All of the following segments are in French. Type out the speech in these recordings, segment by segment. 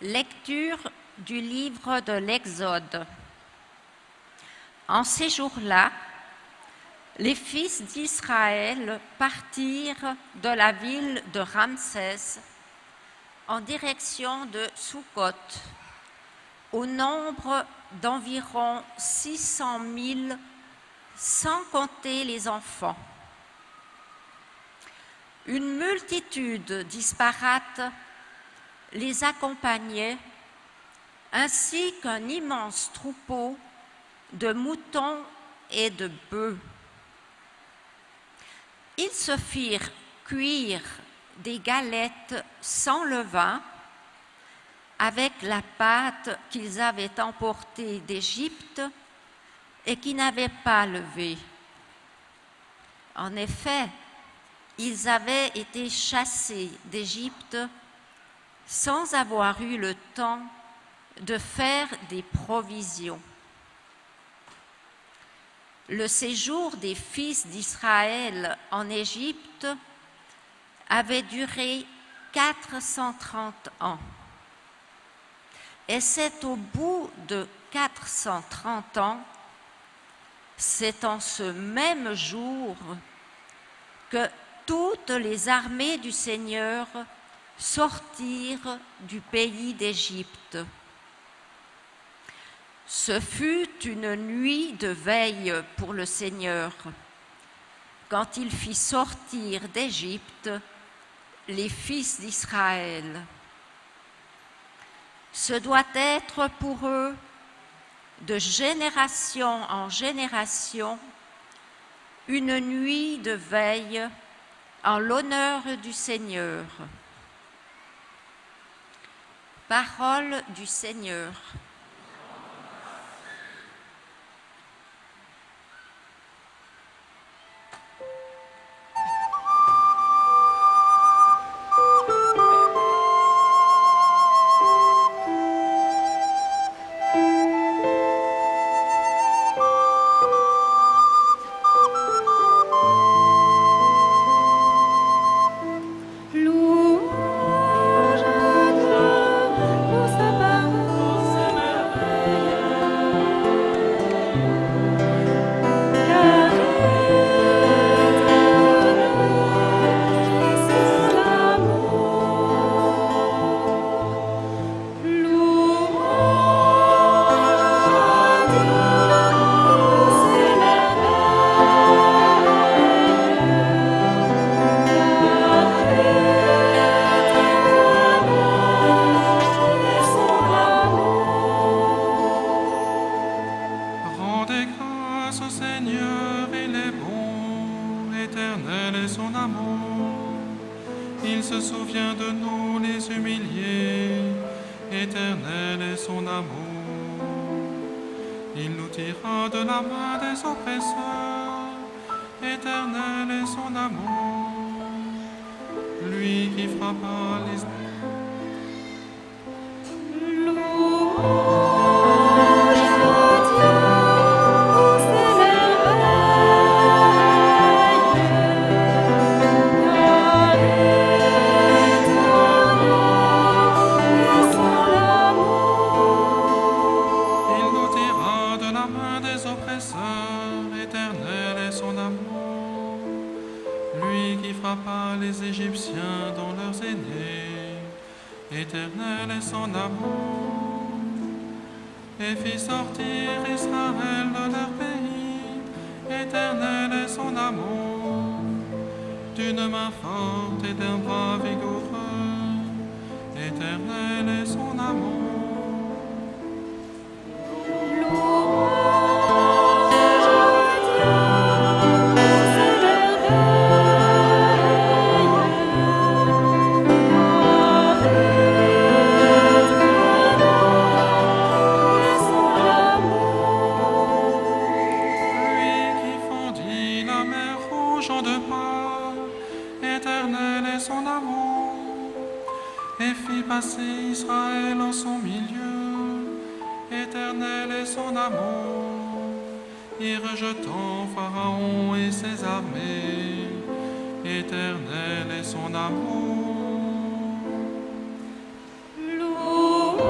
Lecture du livre de l'Exode. En ces jours-là, les fils d'Israël partirent de la ville de Ramsès en direction de Sukkot, au nombre d'environ 600 000, sans compter les enfants. Une multitude disparate les accompagnait, ainsi qu'un immense troupeau de moutons et de bœufs. Ils se firent cuire des galettes sans levain avec la pâte qu'ils avaient emportée d'Égypte et qui n'avait pas levé. En effet, ils avaient été chassés d'Égypte sans avoir eu le temps de faire des provisions. Le séjour des fils d'Israël en Égypte avait duré 430 ans. Et c'est au bout de 430 ans, c'est en ce même jour que toutes les armées du Seigneur sortirent du pays d'Égypte. Ce fut une nuit de veille pour le Seigneur, quand il fit sortir d'Égypte les fils d'Israël. Ce doit être pour eux, de génération en génération, une nuit de veille en l'honneur du Seigneur. Parole du Seigneur. Louange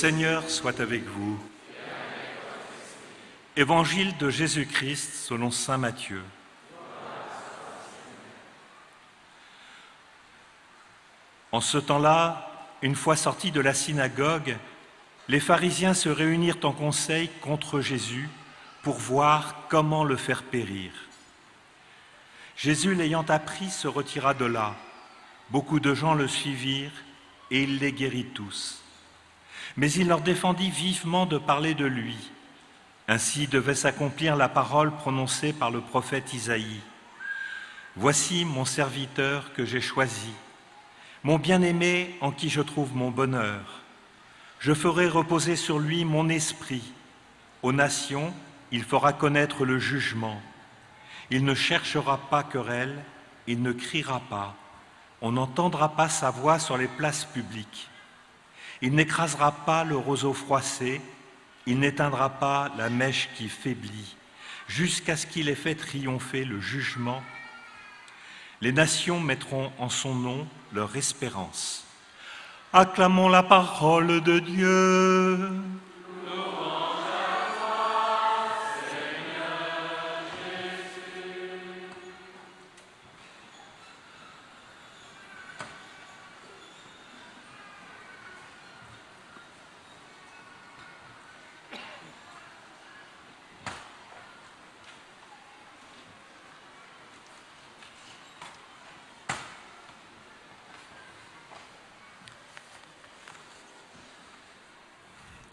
Seigneur soit avec vous. Évangile de Jésus-Christ selon saint Matthieu. En ce temps-là, une fois sortis de la synagogue, les pharisiens se réunirent en conseil contre Jésus pour voir comment le faire périr. Jésus, l'ayant appris, se retira de là. Beaucoup de gens le suivirent et il les guérit tous. Mais il leur défendit vivement de parler de lui. Ainsi devait s'accomplir la parole prononcée par le prophète Isaïe. « Voici mon serviteur que j'ai choisi, mon bien-aimé en qui je trouve mon bonheur. Je ferai reposer sur lui mon esprit. Aux nations, il fera connaître le jugement. Il ne cherchera pas querelle, il ne criera pas. On n'entendra pas sa voix sur les places publiques. Il n'écrasera pas le roseau froissé, il n'éteindra pas la mèche qui faiblit, jusqu'à ce qu'il ait fait triompher le jugement. Les nations mettront en son nom leur espérance. Acclamons la parole de Dieu.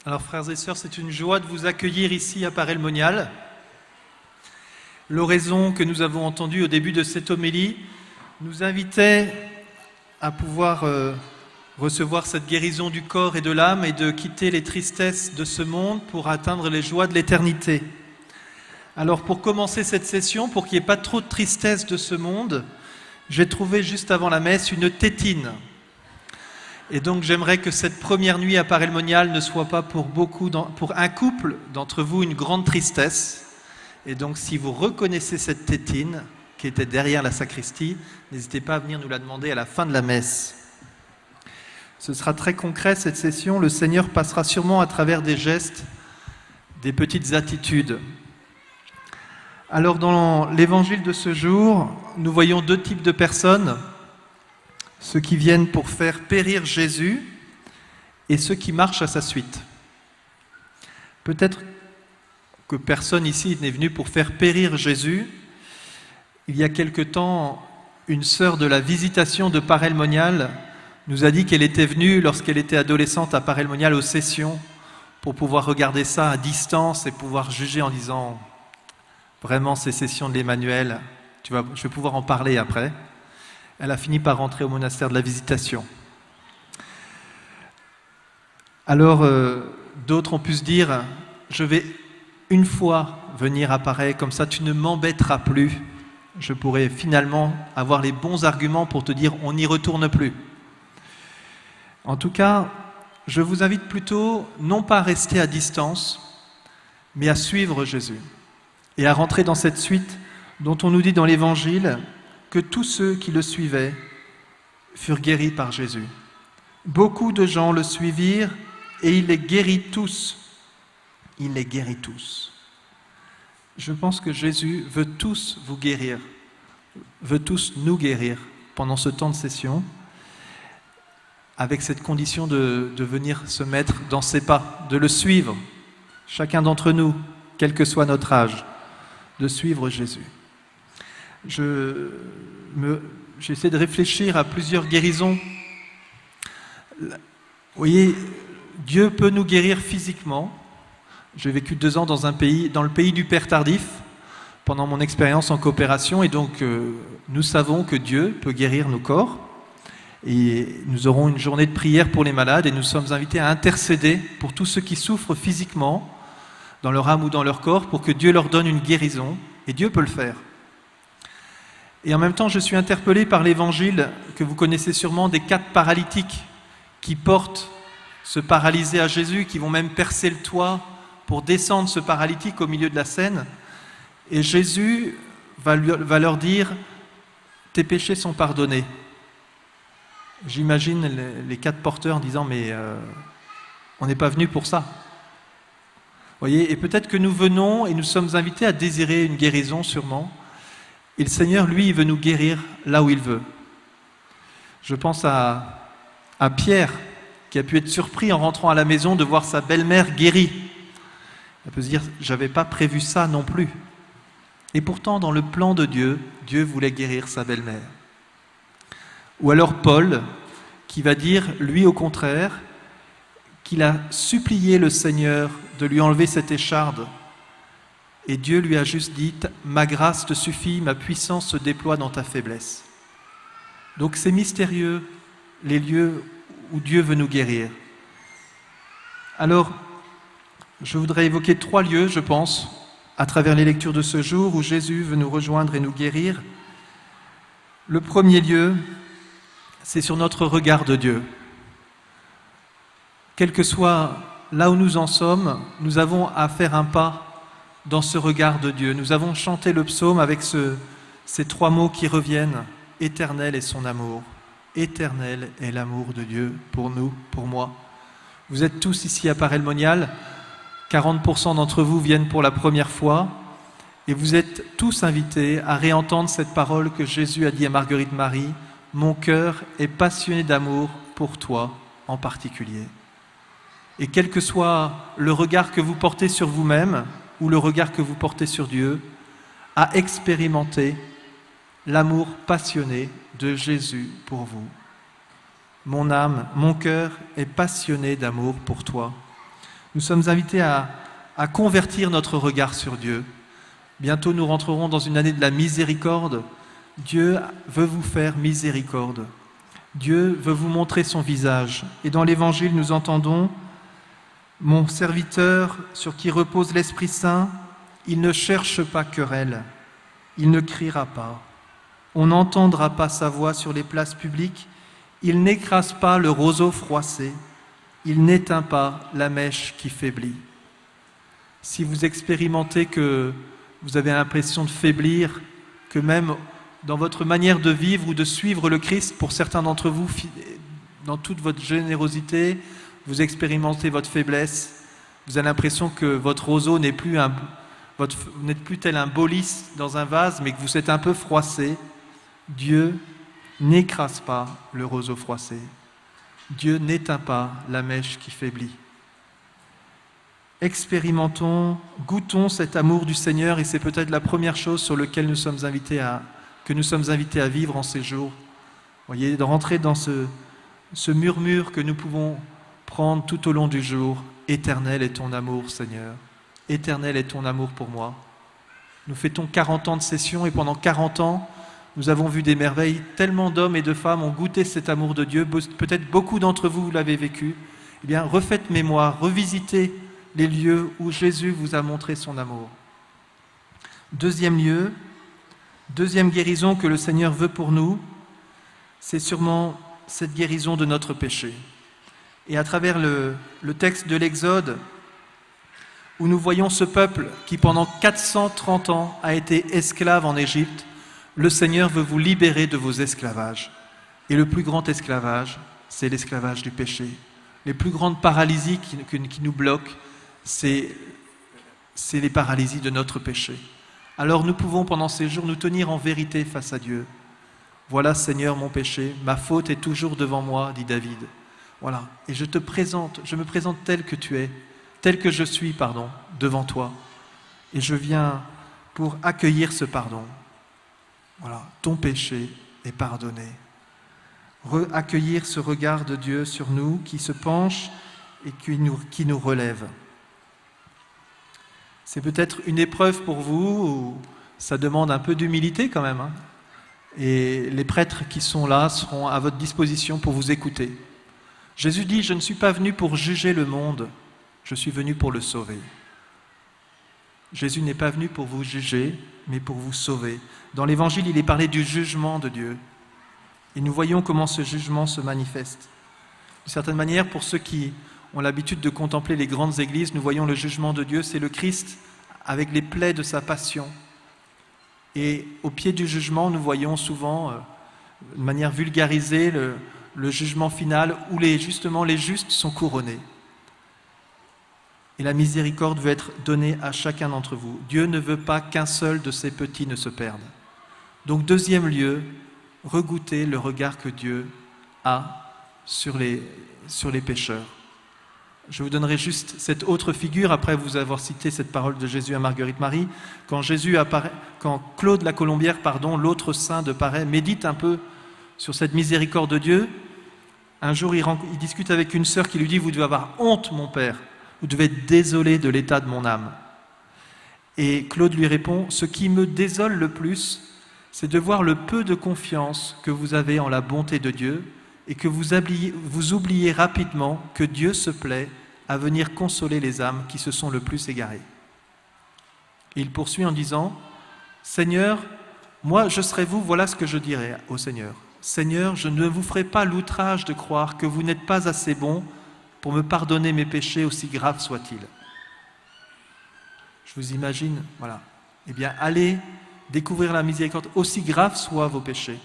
Alors frères et sœurs, c'est une joie de vous accueillir ici à Paray-le-Monial. L'oraison que nous avons entendue au début de cette homélie nous invitait à pouvoir recevoir cette guérison du corps et de l'âme et de quitter les tristesses de ce monde pour atteindre les joies de l'éternité. Alors pour commencer cette session, pour qu'il n'y ait pas trop de tristesse de ce monde, j'ai trouvé juste avant la messe une tétine. Et donc j'aimerais que cette première nuit à Paray-le-Monial ne soit pas pour un couple d'entre vous une grande tristesse. Et donc si vous reconnaissez cette tétine qui était derrière la sacristie, n'hésitez pas à venir nous la demander à la fin de la messe. Ce sera très concret cette session, le Seigneur passera sûrement à travers des gestes, des petites attitudes. Alors dans l'évangile de ce jour, nous voyons deux types de personnes. Ceux qui viennent pour faire périr Jésus et ceux qui marchent à sa suite. Peut-être que personne ici n'est venu pour faire périr Jésus. Il y a quelque temps, une sœur de la Visitation de Paray-le-Monial nous a dit qu'elle était venue lorsqu'elle était adolescente à Paray-le-Monial aux sessions pour pouvoir regarder ça à distance et pouvoir juger en disant vraiment ces sessions de l'Emmanuel, je vais pouvoir en parler après. Elle a fini par rentrer au monastère de la Visitation. Alors, d'autres ont pu se dire, je vais une fois venir à Paray, comme ça tu ne m'embêteras plus. Je pourrai finalement avoir les bons arguments pour te dire, on n'y retourne plus. En tout cas, je vous invite plutôt, non pas à rester à distance, mais à suivre Jésus. Et à rentrer dans cette suite dont on nous dit dans l'Évangile, que tous ceux qui le suivaient furent guéris par Jésus. Beaucoup de gens le suivirent et il les guérit tous. Il les guérit tous. Je pense que Jésus veut tous vous guérir, veut tous nous guérir pendant ce temps de session, avec cette condition de venir se mettre dans ses pas, de le suivre, chacun d'entre nous, quel que soit notre âge, de suivre Jésus. J'essaie de réfléchir à plusieurs guérisons. Vous voyez, Dieu peut nous guérir physiquement. J'ai vécu 2 ans dans le pays du Père Tardif, pendant mon expérience en coopération, et donc nous savons que Dieu peut guérir nos corps. Et nous aurons une journée de prière pour les malades, et nous sommes invités à intercéder pour tous ceux qui souffrent physiquement, dans leur âme ou dans leur corps, pour que Dieu leur donne une guérison, et Dieu peut le faire. Et en même temps, je suis interpellé par l'évangile que vous connaissez sûrement des 4 paralytiques qui portent ce paralysé à Jésus, qui vont même percer le toit pour descendre ce paralytique au milieu de la scène. Et Jésus va leur dire « Tes péchés sont pardonnés ». J'imagine les 4 porteurs en disant « Mais On n'est pas venu pour ça. Voyez, et peut-être que nous venons et nous sommes invités à désirer une guérison sûrement. Et le Seigneur, lui, il veut nous guérir là où il veut. Je pense à Pierre, qui a pu être surpris en rentrant à la maison de voir sa belle-mère guérie. Il peut se dire, j'avais pas prévu ça non plus. Et pourtant, dans le plan de Dieu, Dieu voulait guérir sa belle-mère. Ou alors Paul, qui va dire, lui au contraire, qu'il a supplié le Seigneur de lui enlever cette écharde. Et Dieu lui a juste dit, ma grâce te suffit, ma puissance se déploie dans ta faiblesse. Donc c'est mystérieux, les lieux où Dieu veut nous guérir. Alors, je voudrais évoquer 3 lieux, je pense, à travers les lectures de ce jour, où Jésus veut nous rejoindre et nous guérir. Le premier lieu, c'est sur notre regard de Dieu. Quel que soit là où nous en sommes, nous avons à faire un pas dans ce regard de Dieu. Nous avons chanté le psaume avec ces 3 mots qui reviennent. Éternel est son amour. Éternel est l'amour de Dieu pour nous, pour moi. Vous êtes tous ici à Paray-le-Monial. 40% d'entre vous viennent pour la première fois. Et vous êtes tous invités à réentendre cette parole que Jésus a dit à Marguerite Marie. Mon cœur est passionné d'amour pour toi en particulier. Et quel que soit le regard que vous portez sur vous-même ou le regard que vous portez sur Dieu, à expérimenter l'amour passionné de Jésus pour vous. Mon âme, mon cœur est passionné d'amour pour toi. Nous sommes invités à convertir notre regard sur Dieu. Bientôt nous rentrerons dans une année de la miséricorde. Dieu veut vous faire miséricorde. Dieu veut vous montrer son visage. Et dans l'Évangile, nous entendons « Mon serviteur sur qui repose l'Esprit Saint, il ne cherche pas querelle, il ne criera pas. On n'entendra pas sa voix sur les places publiques, il n'écrase pas le roseau froissé, il n'éteint pas la mèche qui faiblit. » Si vous expérimentez que vous avez l'impression de faiblir, que même dans votre manière de vivre ou de suivre le Christ, pour certains d'entre vous, dans toute votre générosité, vous expérimentez votre faiblesse, vous avez l'impression que votre roseau n'est plus vous n'êtes plus tel un beau lys dans un vase, mais que vous êtes un peu froissé. Dieu n'écrase pas le roseau froissé. Dieu n'éteint pas la mèche qui faiblit. Expérimentons, goûtons cet amour du Seigneur, et c'est peut-être la première chose sur laquelle que nous sommes invités à vivre en ces jours. Vous voyez, de rentrer dans ce murmure que nous pouvons prendre tout au long du jour. Éternel est ton amour, Seigneur. Éternel est ton amour pour moi. Nous fêtons 40 ans de session, et pendant 40 ans, nous avons vu des merveilles. Tellement d'hommes et de femmes ont goûté cet amour de Dieu. Peut-être beaucoup d'entre vous l'avez vécu. Eh bien, refaites mémoire, revisitez les lieux où Jésus vous a montré son amour. Deuxième lieu, deuxième guérison que le Seigneur veut pour nous, c'est sûrement cette guérison de notre péché. Et à travers le texte de l'Exode, où nous voyons ce peuple qui pendant 430 ans a été esclave en Égypte, le Seigneur veut vous libérer de vos esclavages. Et le plus grand esclavage, c'est l'esclavage du péché. Les plus grandes paralysies qui nous bloquent, c'est les paralysies de notre péché. Alors nous pouvons pendant ces jours nous tenir en vérité face à Dieu. Voilà, Seigneur, mon péché, ma faute est toujours devant moi, dit David. Voilà, et je me présente tel que tu es, tel que je suis, devant toi. Et je viens pour accueillir ce pardon. Voilà, ton péché est pardonné. Accueillir ce regard de Dieu sur nous qui se penche et qui nous relève. C'est peut-être une épreuve pour vous, où ça demande un peu d'humilité quand même. Et les prêtres qui sont là seront à votre disposition pour vous écouter. Jésus dit, je ne suis pas venu pour juger le monde, je suis venu pour le sauver. Jésus n'est pas venu pour vous juger, mais pour vous sauver. Dans l'Évangile, il est parlé du jugement de Dieu. Et nous voyons comment ce jugement se manifeste. D'une certaine manière, pour ceux qui ont l'habitude de contempler les grandes églises, nous voyons le jugement de Dieu, c'est le Christ avec les plaies de sa passion. Et au pied du jugement, nous voyons souvent, de manière vulgarisée, le jugement final où justement les justes sont couronnés. et la miséricorde veut être donnée à chacun d'entre vous. Dieu ne veut pas qu'un seul de ses petits ne se perde. Donc, deuxième lieu, regoutez le regard que Dieu a sur les pécheurs. Je vous donnerai juste cette autre figure, après vous avoir cité cette parole de Jésus à Marguerite Marie. Quand Claude la Colombière, l'autre saint de Paray, médite un peu sur cette miséricorde de Dieu, un jour il discute avec une sœur qui lui dit « Vous devez avoir honte, mon père, vous devez être désolé de l'état de mon âme. » Et Claude lui répond « Ce qui me désole le plus, c'est de voir le peu de confiance que vous avez en la bonté de Dieu et que vous oubliez rapidement que Dieu se plaît à venir consoler les âmes qui se sont le plus égarées. » Et il poursuit en disant « Seigneur, moi je serai vous, voilà ce que je dirai au Seigneur. Seigneur, je ne vous ferai pas l'outrage de croire que vous n'êtes pas assez bon pour me pardonner mes péchés, aussi graves soient-ils. » Je vous imagine, voilà. Eh bien, allez découvrir la miséricorde, aussi graves soient vos péchés.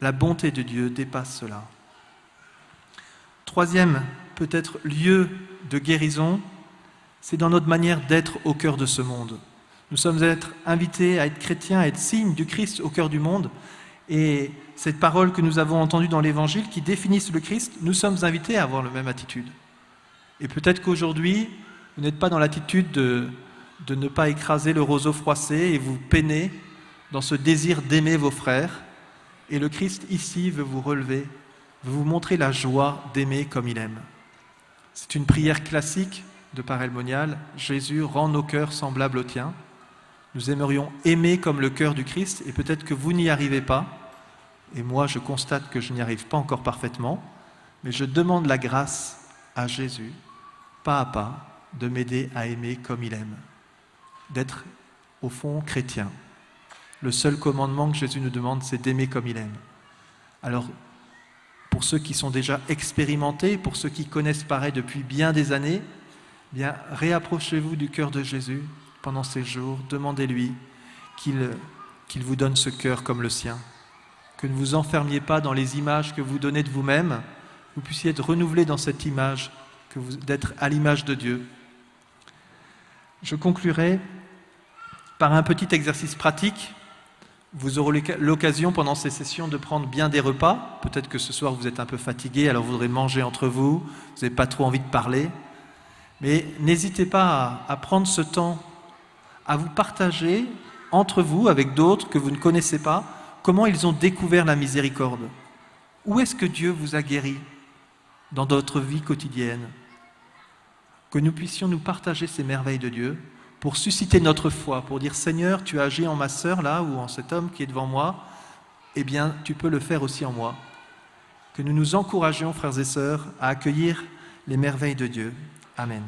La bonté de Dieu dépasse cela. Troisième, peut-être, lieu de guérison, c'est dans notre manière d'être au cœur de ce monde. Nous sommes invités à être chrétiens, à être signes du Christ au cœur du monde. Et cette parole que nous avons entendue dans l'Évangile qui définissent le Christ, nous sommes invités à avoir la même attitude. Et peut-être qu'aujourd'hui, vous n'êtes pas dans l'attitude de ne pas écraser le roseau froissé et vous peinez dans ce désir d'aimer vos frères. Et le Christ ici veut vous relever, veut vous montrer la joie d'aimer comme il aime. C'est une prière classique de Parel Monial. Jésus, rend nos cœurs semblables aux tiens. Nous aimerions aimer comme le cœur du Christ et peut-être que vous n'y arrivez pas. Et moi, je constate que je n'y arrive pas encore parfaitement. Mais je demande la grâce à Jésus, pas à pas, de m'aider à aimer comme il aime. D'être, au fond, chrétien. Le seul commandement que Jésus nous demande, c'est d'aimer comme il aime. Alors, pour ceux qui sont déjà expérimentés, pour ceux qui connaissent Paray depuis bien des années, bien, réapprochez-vous du cœur de Jésus pendant ces jours. Demandez-lui qu'il vous donne ce cœur comme le sien. Que ne vous enfermiez pas dans les images que vous donnez de vous-même, vous puissiez être renouvelés dans cette image, d'être à l'image de Dieu. Je conclurai par un petit exercice pratique. Vous aurez l'occasion pendant ces sessions de prendre bien des repas. Peut-être que ce soir vous êtes un peu fatigué, alors vous voudrez manger entre vous, vous n'avez pas trop envie de parler. Mais n'hésitez pas à prendre ce temps, à vous partager entre vous, avec d'autres que vous ne connaissez pas, comment ils ont découvert la miséricorde. Où est-ce que Dieu vous a guéri dans votre vie quotidienne? Que nous puissions nous partager ces merveilles de Dieu pour susciter notre foi, pour dire « Seigneur, tu as agi en ma sœur là, ou en cet homme qui est devant moi, eh bien, tu peux le faire aussi en moi. » Que nous nous encouragions, frères et sœurs, à accueillir les merveilles de Dieu. Amen.